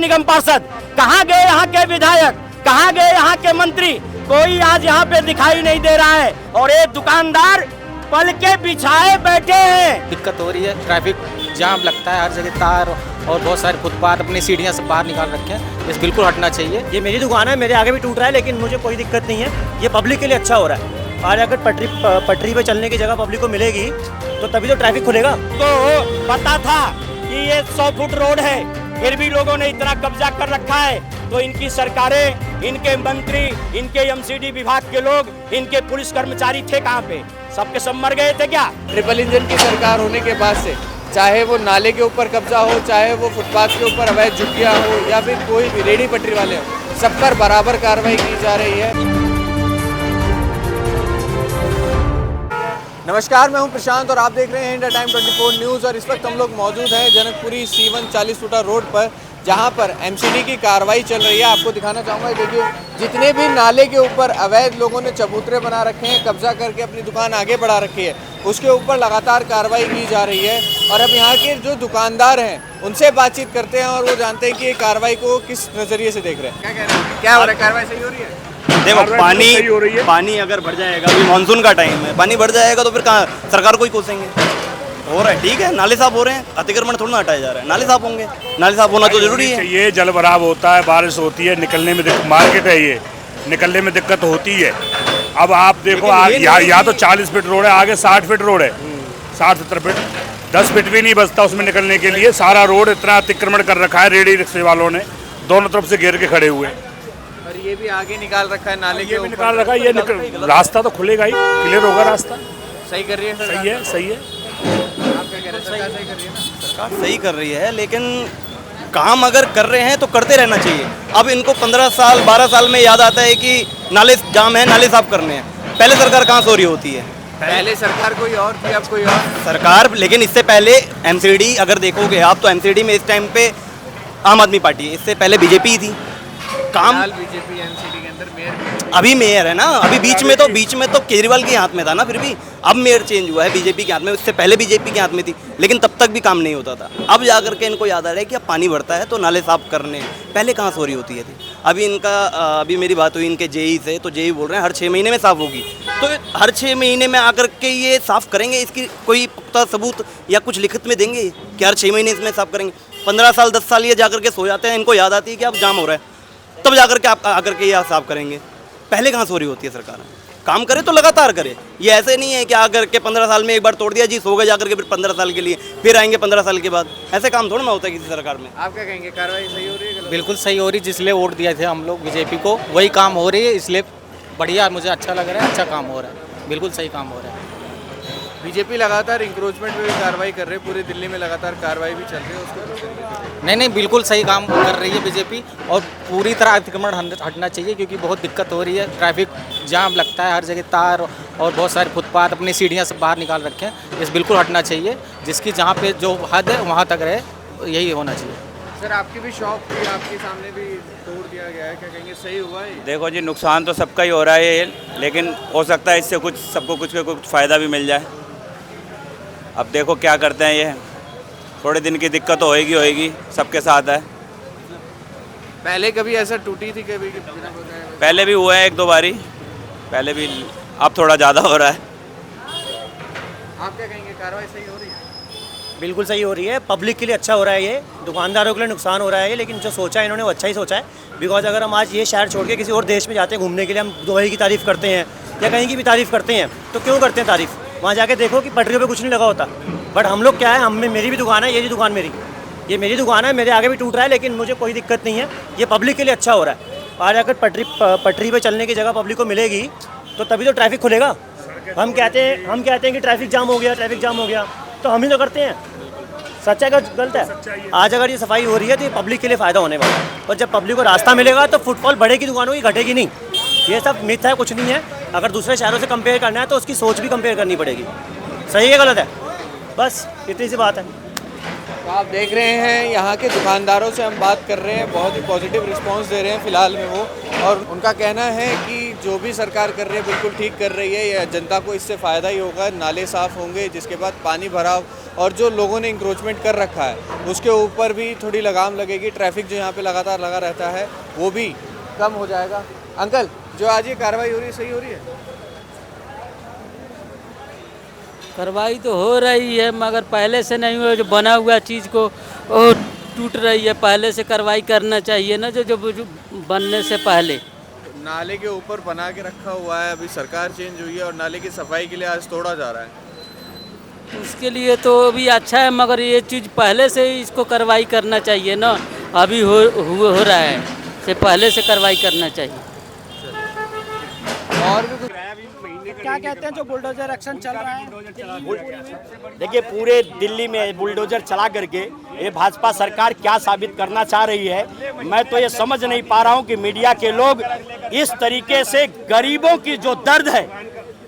निगम पार्षद, कहाँ गए यहाँ के विधायक, कहाँ गए यहाँ के मंत्री? कोई आज यहाँ पे दिखाई नहीं दे रहा है और ये दुकानदार पल के बिछाए बैठे हैं। दिक्कत हो रही है, ट्रैफिक जाम लगता है हर जगह, तार और बहुत सारे फुटपाथ अपनी सीढ़ियाँ से बाहर निकाल रखे हैं। इस बिल्कुल हटना चाहिए। ये मेरी दुकान है, मेरे आगे भी टूट रहा है, लेकिन मुझे कोई दिक्कत नहीं है। ये पब्लिक के लिए अच्छा हो रहा है। आज अगर पटरी पे चलने की जगह पब्लिक को मिलेगी तो तभी तो ट्रैफिक खुलेगा। तो पता था कि ये 100 फुट रोड है, फिर भी लोगों ने इतना कब्जा कर रखा है। तो इनकी सरकारें, इनके मंत्री, इनके एमसीडी विभाग के लोग, इनके पुलिस कर्मचारी थे कहाँ पे? सबके सब मर गए थे क्या? ट्रिपल इंजन की सरकार होने के बाद से, चाहे वो नाले के ऊपर कब्जा हो, चाहे वो फुटपाथ के ऊपर अवैध झुग्गियाँ हो, या फिर कोई भी रेडी पटरी वाले हो, सब पर बराबर कार्रवाई की जा रही है। नमस्कार, मैं हूं प्रशांत और आप देख रहे हैं इंडिया टाइम 24 न्यूज़। और इस वक्त हम लोग मौजूद हैं जनकपुरी C1 40 फुटा रोड पर, जहां पर एमसीडी की कार्रवाई चल रही है। आपको दिखाना चाहूँगा, देखिए जितने भी नाले के ऊपर अवैध लोगों ने चबूतरे बना रखे हैं, कब्जा करके अपनी दुकान आगे बढ़ा रखी है, उसके ऊपर लगातार कार्रवाई की जा रही है। और अब यहाँ के जो दुकानदार हैं उनसे बातचीत करते हैं और वो जानते हैं कि ये कार्रवाई को किस नज़रिए से देख रहे हैं। क्या कह रहे हैं, क्या हो रहा है? कार्रवाई सही हो रही है? देखो, पानी अगर बढ़ जाएगा, अभी मानसून का टाइम है, पानी बढ़ जाएगा तो फिर कहाँ सरकार को ही कोसेंगे। हो रहा है, ठीक है, नाले साफ हो रहे हैं, अतिक्रमण थोड़ा ना हटाया जा रहा है, नाले साफ होंगे, नाले साफ होना तो जरूरी है। ये जल भराव होता है, बारिश होती है, निकलने में मार्केट है, ये निकलने में दिक्कत होती है। अब आप देखो, यहाँ तो 40 फीट रोड है, आगे 60 फीट रोड है, 60-70 फीट, 10 फीट भी नहीं बचता उसमें निकलने के लिए। सारा रोड इतना अतिक्रमण कर रखा है, रेडी रिक्शे वालों ने दोनों तरफ से घेर के खड़े हुए हैं। और ये भी आगे निकाल रखा है, नाले के भी निकाल रखा है, ये रास्ता तो खुलेगा ही, क्लियर होगा रास्ता। सही कर रही है, सही है, सही है। आप क्या कह रहे हैं? सरकार सही कर रही है ना? सरकार सही कर रही है, लेकिन काम अगर कर रहे हैं तो करते रहना चाहिए। अब इनको 15 साल 12 साल में याद आता है कि नाले जाम है, नाले साफ करने हैं। पहले सरकार कहाँ सो रही होती है? पहले सरकार कोई और थी, अब कोई और सरकार। लेकिन इससे पहले एमसीडी अगर देखोगे आप तो एमसीडी में इस टाइम पे आम आदमी पार्टी है, इससे पहले बीजेपी थी। काम बीजेपी एमसीडी के अंदर मेयर, अभी मेयर है ना, अभी बीच में तो केजरीवाल के हाथ में था ना, फिर भी अब मेयर चेंज हुआ है बीजेपी के हाथ में, उससे पहले बीजेपी के हाथ में थी, लेकिन तब तक भी काम नहीं होता था। अब जाकर के इनको याद आ रहा है कि अब पानी बढ़ता है तो नाले साफ करने हैं, पहले कहाँ सो रही होती है थी। अभी इनका अभी मेरी बात हुई इनके जेई से, तो जेई बोल रहे हैं हर 6 महीने में साफ होगी। तो हर 6 महीने में आकर के ये साफ करेंगे, इसकी कोई पुख्ता सबूत या कुछ लिखित में देंगे कि हर 6 महीने इसमें साफ करेंगे? 15 साल 10 साल ये जाकर के सो जाते हैं, इनको याद आती है कि अब जाम हो रहा है, तब जाकर के आप आकर के ये साफ करेंगे। पहले कहाँ सो रही होती है सरकार? काम करे तो लगातार करे, ये ऐसे नहीं है कि आकर के 15 साल में एक बार तोड़ दिया जी, सो गए जाकर के, फिर 15 साल के लिए फिर आएंगे 15 साल के बाद। ऐसे काम थोड़ा ना होता है किसी सरकार में। आप क्या कहेंगे, कार्रवाई सही हो रही है? बिल्कुल सही हो रही, जिसलिए वोट दिया थे हम लोग बीजेपी को, वही काम हो रही है, इसलिए बढ़िया, मुझे अच्छा लग रहा है, अच्छा काम हो रहा है, बिल्कुल सही काम हो रहा है। बीजेपी लगातार इंक्रोचमेंट में भी कार्रवाई कर रही है, पूरी दिल्ली में लगातार कार्रवाई भी चल रही है, उसको नहीं, बिल्कुल सही काम कर रही है बीजेपी, और पूरी तरह अतिक्रमण हटना चाहिए, क्योंकि बहुत दिक्कत हो रही है, ट्रैफिक जाम लगता है हर जगह, तार और बहुत सारे फुटपाथ अपनी सीढ़ियाँ से बाहर निकाल रखे हैं। इस बिल्कुल हटना चाहिए, जिसकी जहाँ पे जो हद है वहाँ तक रहे, यही होना चाहिए। सर, आपकी भी शॉप थी, आपके सामने भी तोड़ दिया गया है, क्या कहेंगे, सही हुआ है? देखो जी, नुकसान तो सबका ही हो रहा है, लेकिन हो सकता है इससे कुछ सबको कुछ फ़ायदा भी मिल जाए। अब देखो क्या करते हैं, ये थोड़े दिन की दिक्कत तो होएगी, सबके साथ है। पहले कभी ऐसा टूटी थी कभी? पहले भी हुआ है 1-2 बारी, पहले भी, अब थोड़ा ज़्यादा हो रहा है। आप क्या कहेंगे, कार्रवाई सही हो रही है? बिल्कुल सही हो रही है, पब्लिक के लिए अच्छा हो रहा है, ये दुकानदारों के लिए नुकसान हो रहा है, लेकिन जो सोचा है इन्होंने वो अच्छा ही सोचा है। बिकॉज अगर हम आज ये शहर छोड़ के किसी और देश में जाते हैं घूमने के लिए, हम दुबई की तारीफ़ करते हैं या कहीं की भी तारीफ़ करते हैं, तो क्यों करते हैं तारीफ़? वहाँ जाके देखो कि पटरियों पे कुछ नहीं लगा होता। बट हम लोग क्या है, मेरी भी दुकान है, ये भी दुकान ये मेरी दुकान है, मेरे आगे भी टूट रहा है, लेकिन मुझे कोई दिक्कत नहीं है। ये पब्लिक के लिए अच्छा हो रहा है। आज अगर पटरी पे चलने की जगह पब्लिक को मिलेगी तो तभी तो ट्रैफिक खुलेगा। हम कहते हैं कि ट्रैफिक जाम हो गया, तो हम ही तो करते हैं। सच्चा है गलत है? आज अगर ये सफाई हो रही है तो ये पब्लिक के लिए फ़ायदा होने वाला है, और जब पब्लिक को रास्ता मिलेगा तो फुटफॉल बढ़ेगी दुकानों की, घटेगी नहीं। ये सब मिथ है, कुछ नहीं है। अगर दूसरे शहरों से कंपेयर करना है तो उसकी सोच भी कंपेयर करनी पड़ेगी। सही है गलत है? बस इतनी सी बात है। तो आप देख रहे हैं यहाँ के दुकानदारों से हम बात कर रहे हैं, बहुत ही पॉजिटिव रिस्पांस दे रहे हैं फिलहाल में वो, और उनका कहना है कि जो भी सरकार कर रही है बिल्कुल ठीक कर रही है, या जनता को इससे फ़ायदा ही होगा। नाले साफ़ होंगे, जिसके बाद पानी भराव और जो लोगों ने इंक्रोचमेंट कर रखा है उसके ऊपर भी थोड़ी लगाम लगेगी। ट्रैफिक जो यहाँ पे लगातार लगा रहता है वो भी कम हो जाएगा। अंकल, जो आज ये कार्रवाई हो रही है सही हो रही है? कार्रवाई तो हो रही है मगर पहले से नहीं हुआ, जो बना हुआ चीज़ को वो टूट रही है। पहले से कार्रवाई करना चाहिए ना, जो बनने से पहले। नाले के ऊपर बना के रखा हुआ है, अभी सरकार चेंज हुई है और नाले की सफाई के लिए आज तोड़ा जा रहा है। उसके लिए तो अभी अच्छा है, मगर ये चीज़ पहले से ही इसको कार्रवाई करना चाहिए ना। अभी हो रहा है, से पहले से कार्रवाई करना चाहिए। और भी कुछ क्या कहते हैं जो बुलडोजर एक्शन चल रहा है? देखिए, पूरे दिल्ली में बुलडोजर चला करके ये भाजपा सरकार क्या साबित करना चाह रही है, मैं तो ये समझ नहीं पा रहा हूँ कि मीडिया के लोग इस तरीके से गरीबों की जो दर्द है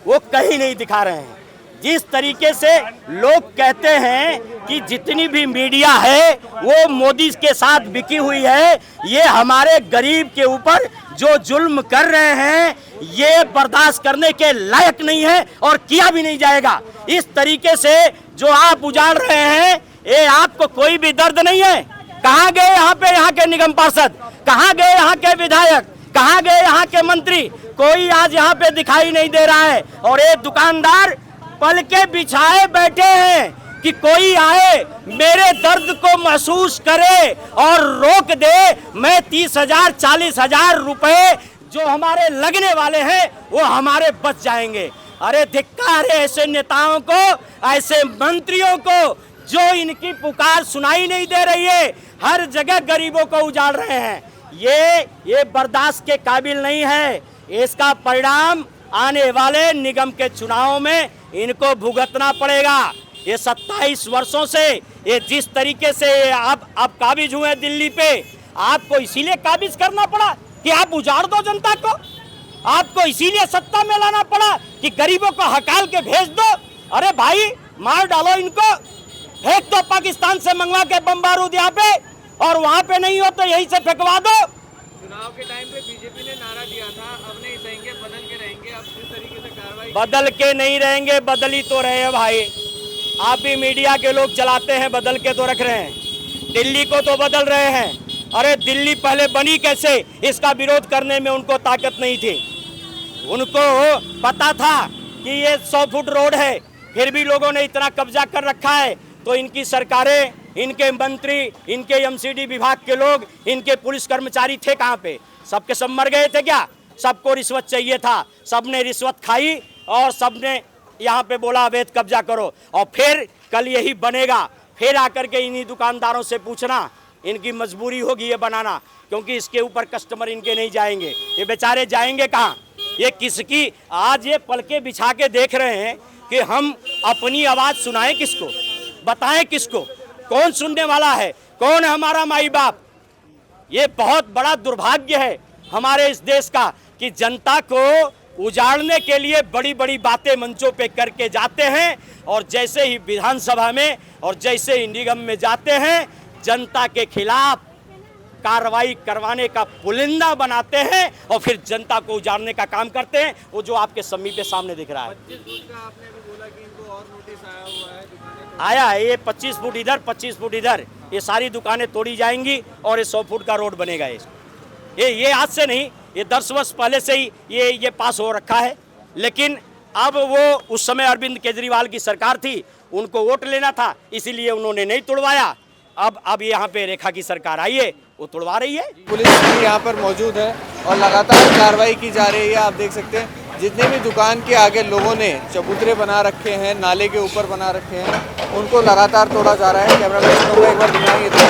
वो कहीं नहीं दिखा रहे हैं। जिस तरीके से लोग कहते हैं कि जितनी भी मीडिया है वो मोदी के साथ बिकी हुई है, ये हमारे गरीब के ऊपर जो जुल्म कर रहे हैं ये बर्दाश्त करने के लायक नहीं है और किया भी नहीं जाएगा। इस तरीके से जो आप उजाड़ रहे हैं, ये आपको कोई भी दर्द नहीं है। कहाँ गए यहाँ के निगम पार्षद, कहाँ गए यहाँ के विधायक, कहाँ गए यहाँ के मंत्री? कोई आज यहाँ पे दिखाई नहीं दे रहा है। और ये दुकानदार पल के बिछाए बैठे हैं कि कोई आए मेरे दर्द को महसूस करे और रोक दे। मैं 30,000 40,000 रुपए जो हमारे लगने वाले हैं वो हमारे बच जाएंगे। अरे धिक्कार है ऐसे नेताओं को, ऐसे मंत्रियों को जो इनकी पुकार सुनाई नहीं दे रही है, हर जगह गरीबों को उजाड़ रहे हैं। ये बर्दाश्त के काबिल नहीं है। इसका परिणाम आने वाले निगम के चुनाव में इनको भुगतना पड़ेगा। ये 27 वर्षों से ये जिस तरीके से आप काबिज हुए दिल्ली पे, आपको इसीलिए काबिज करना पड़ा कि आप उजाड़ दो जनता को। आपको इसीलिए सत्ता में लाना पड़ा कि गरीबों को हकाल के भेज दो। अरे भाई, मार डालो इनको, फेंक दो पाकिस्तान से मंगवा के बम बारूद यहाँ पे, और वहाँ पे नहीं हो तो यहीं से फेंकवा दो। चुनाव के टाइम पे बीजेपी ने नारा दिया था, अब नहीं सहेंगे, बदल के रहेंगे। अब जिस तरीके से कार्रवाई, बदल के नहीं रहेंगे, बदल ही तो रहे हैं भाई। आप भी मीडिया के लोग चलाते हैं, बदल के तो रख रहे हैं। दिल्ली को तो बदल रहे हैं। अरे दिल्ली पहले बनी कैसे, इसका विरोध करने में उनको ताकत नहीं थी। उनको पता था कि ये 100 फुट रोड है, फिर भी लोगों ने इतना कब्जा कर रखा है। तो इनकी सरकारें, इनके मंत्री, इनके एमसीडी विभाग के लोग, इनके पुलिस कर्मचारी थे कहाँ पे? सबके सब मर गए थे क्या? सबको रिश्वत चाहिए था, सबने रिश्वत खाई और सबने यहाँ पे बोला अवैध कब्जा करो। और फिर कल यही बनेगा। फिर आकर के इन्हीं दुकानदारों से पूछना, इनकी मजबूरी होगी ये बनाना, क्योंकि इसके ऊपर कस्टमर इनके नहीं जाएंगे। ये बेचारे जाएंगे कहाँ? ये किसकी आज ये पलके बिछा के देख रहे हैं कि हम अपनी आवाज़ सुनाएं किसको, बताएं किसको? कौन सुनने वाला है? कौन है हमारा माई बाप? ये बहुत बड़ा दुर्भाग्य है हमारे इस देश का कि जनता को उजाड़ने के लिए बड़ी बड़ी बातें मंचों पे करके जाते हैं, और जैसे ही विधानसभा में और जैसे ही निगम में जाते हैं, जनता के खिलाफ कार्रवाई करवाने का पुलिंदा बनाते हैं और फिर जनता को उजाड़ने का काम करते हैं। वो जो आपके समीप के सामने दिख रहा है। 25 फुट का आपने भी बोला कि इनको और नोटिस आया हुआ है, दुकानें आया है। ये 25 फुट इधर, 25 फुट इधर, ये सारी दुकानें तोड़ी जाएंगी और ये 100 फुट का रोड बनेगा। ये आज से नहीं, ये 10 वर्ष पहले से ही ये पास हो रखा है। लेकिन अब वो उस समय अरविंद केजरीवाल की सरकार थी, उनको वोट लेना था, इसीलिए उन्होंने नहीं तोड़वाया। अब यहाँ पे रेखा की सरकार आई है, वो तोड़वा रही है। पुलिस भी यहाँ पर मौजूद है और लगातार कार्रवाई की जा रही है। आप देख सकते हैं जितने भी दुकान के आगे लोगों ने चबूतरे बना रखे हैं, नाले के ऊपर बना रखे हैं, उनको लगातार तोड़ा जा रहा है। कैमरामैन को एक बार दिखाएंगे तो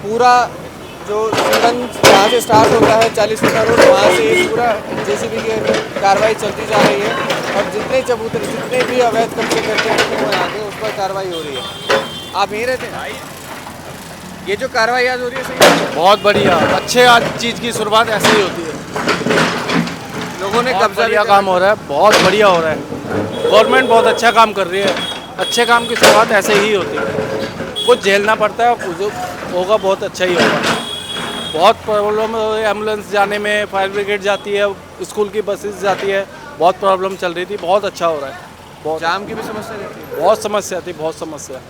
पूरा जो सुरंग जहाँ से स्टार्ट होता है 40 फुट रोड, वहाँ से पूरा जेसीबी की कार्रवाई चलती जा रही है। और जितने चबूतरे, जितने भी अवैध कब्जे करके रखे हुए आगे, उस पर कार्रवाई हो रही है। आप यहीं रहते हैं? ये जो कार्रवाई आज हो रही है सही है? बहुत बढ़िया, अच्छे आज चीज़ की शुरुआत ऐसे ही होती है। लोगों ने कब्जा लिया, काम हो रहा है, बहुत बढ़िया हो रहा है। गवर्नमेंट बहुत अच्छा काम कर रही है, अच्छे काम की शुरुआत ऐसे ही होती है। कुछ झेलना पड़ता है, जो होगा बहुत अच्छा ही होगा। बहुत प्रॉब्लम है एम्बुलेंस जाने में, फायर ब्रिगेड जाती है, स्कूल की बसेस जाती है, बहुत प्रॉब्लम चल रही थी। बहुत अच्छा हो रहा है। बहुत जाम की भी समस्या रहती है? बहुत समस्या थी, बहुत समस्या।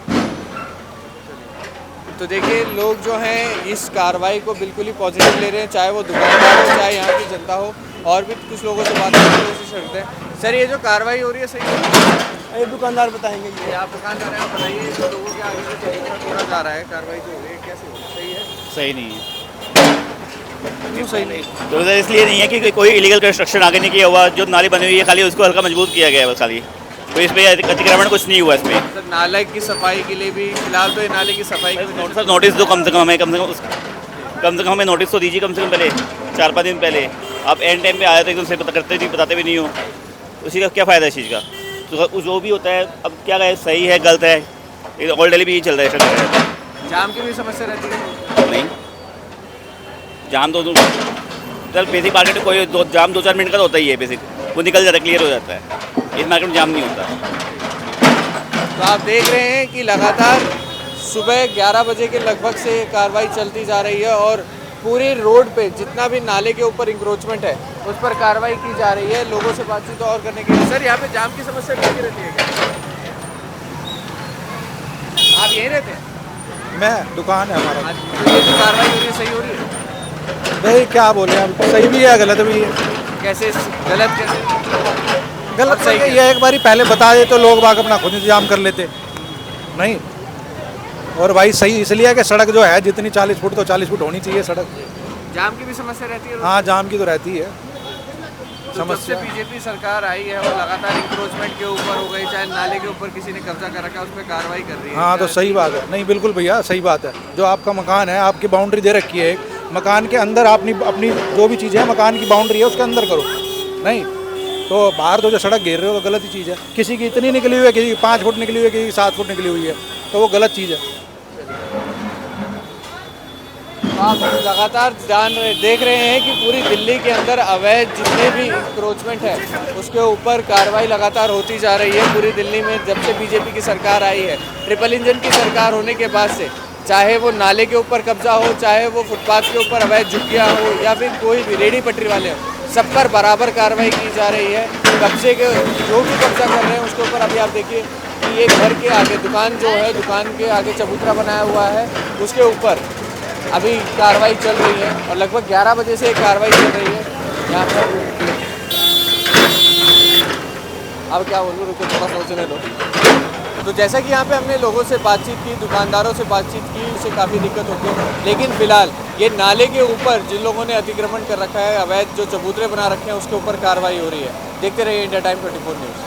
तो देखिए लोग जो हैं इस कार्रवाई को बिल्कुल ही पॉजिटिव ले रहे हैं, चाहे वो दुकानदार हो चाहे यहाँ की जनता हो। और भी कुछ लोगों से बात करने की कोशिश करते हैं। सर ये जो कार्रवाई हो रही है सही है? ये दुकानदार बताएंगे। ये आप दुकानदार हैं, आप बताइए जो लोगों के आगे से तोड़ा जा रहा है, कार्रवाई जो हो रही है कैसे हो रही है? सही है? सही नहीं है। क्यों सही नहीं? तो सर इसलिए नहीं है कि कोई इलीगल कंस्ट्रक्शन आगे नहीं किया हुआ। जो नाली बनी हुई है खाली उसको हल्का मजबूत किया गया है बस खाली, तो इसमें अतिक्रमण कुछ नहीं हुआ इसमें। सर नाले की सफाई के लिए भी फिलहाल तो ये नाले की सफाई सर नोटिस दो कम से कम हमें नोटिस तो दीजिए कम से कम पहले 4-5 दिन पहले। आप एंड टाइम पे आए तो एकदम से पता करते नहीं, बताते भी नहीं हो, उसी का क्या फ़ायदा है इस चीज़ का? तो जो भी होता है अब क्या कहें, सही है गलत है, ऑल डेली भी यही चल रहा है सर। जाम की भी समस्या रहती है? नहीं, जाम तो सर बेसिक मार्केट में कोई जाम 2-4 मिनट का तो होता ही है, बेसिक वो निकल जाता है, क्लियर हो जाता है। इस मार्केट में जाम नहीं होता। तो आप देख रहे हैं कि लगातार सुबह 11 बजे के लगभग से कार्रवाई चलती जा रही है और पूरी रोड पे जितना भी नाले के ऊपर इंक्रोचमेंट है उस पर कार्रवाई की जा रही है। लोगों से बातचीत और करने के लिए। सर यहाँ पे जाम की समस्या कैसी रहती है क्या? आप यहीं रहते हैं? मैं दुकान है हमारा। तो ये जो कार्रवाई हो रही है सही हो रही है? भाई क्या बोले, अब सही भी है गलत भी है। कैसे गलत कैसे? गलत सही सही ये एक बारी पहले बता दे तो लोग बाग अपना खुद इंतजाम कर लेते नहीं। और भाई सही इसलिए है कि सड़क जो है जितनी 40 फुट तो 40 फुट होनी चाहिए सड़क। जाम की भी समस्या रहती है? हाँ जाम की तो रहती है तो जब से बीजेपी सरकार आई है और लगातार इंक्रोचमेंट के ऊपर हो गई, चाहे नाले के ऊपर किसी ने कब्जा कर रखा है उस पर कार्रवाई कर रही है। हाँ तो सही बात है। नहीं बिल्कुल भैया सही बात है। जो आपका मकान है, आपकी बाउंड्री दे रखी है, मकान के अंदर आपने अपनी जो भी चीज़ें हैं मकान की बाउंड्री है उसके अंदर करो। नहीं तो बाहर तो जो सड़क घेर रहे हो तो गलत ही चीज़ है। किसी की इतनी निकली हुई है, किसी की 5 फुट निकली हुई है, किसी की 7 फुट निकली हुई है, तो वो गलत चीज़ है। आप लगातार देख रहे हैं कि पूरी दिल्ली के अंदर अवैध जितने भी इंक्रोचमेंट है उसके ऊपर कार्रवाई लगातार होती जा रही है। पूरी दिल्ली में जब से बीजेपी की सरकार आई है, ट्रिपल इंजन की सरकार होने के बाद से, चाहे वो नाले के ऊपर कब्जा हो, चाहे वो फुटपाथ के ऊपर अवैध झुग्गियाँ हो या फिर कोई भी रेहड़ी पटरी वाले हो, सब पर बराबर कार्रवाई की जा रही है। कब्जे के जो भी कब्जा कर रहे हैं उसके ऊपर अभी आप देखिए कि ये घर के आगे दुकान जो है, दुकान के आगे चबूतरा बनाया हुआ है, उसके ऊपर अभी कार्रवाई चल रही है और लगभग 11 बजे से कार्रवाई चल रही है यहाँ पर। अब क्या बोलूँ, रुको थोड़ा सोचने दो। तो जैसा कि यहाँ पे हमने लोगों से बातचीत की, दुकानदारों से बातचीत की, उसे काफ़ी दिक्कत होती है। लेकिन फिलहाल ये नाले के ऊपर जिन लोगों ने अतिक्रमण कर रखा है, अवैध जो चबूतरे बना रखे हैं, उसके ऊपर कार्रवाई हो रही है। देखते रहिए इंडिया टाइम 24 न्यूज़।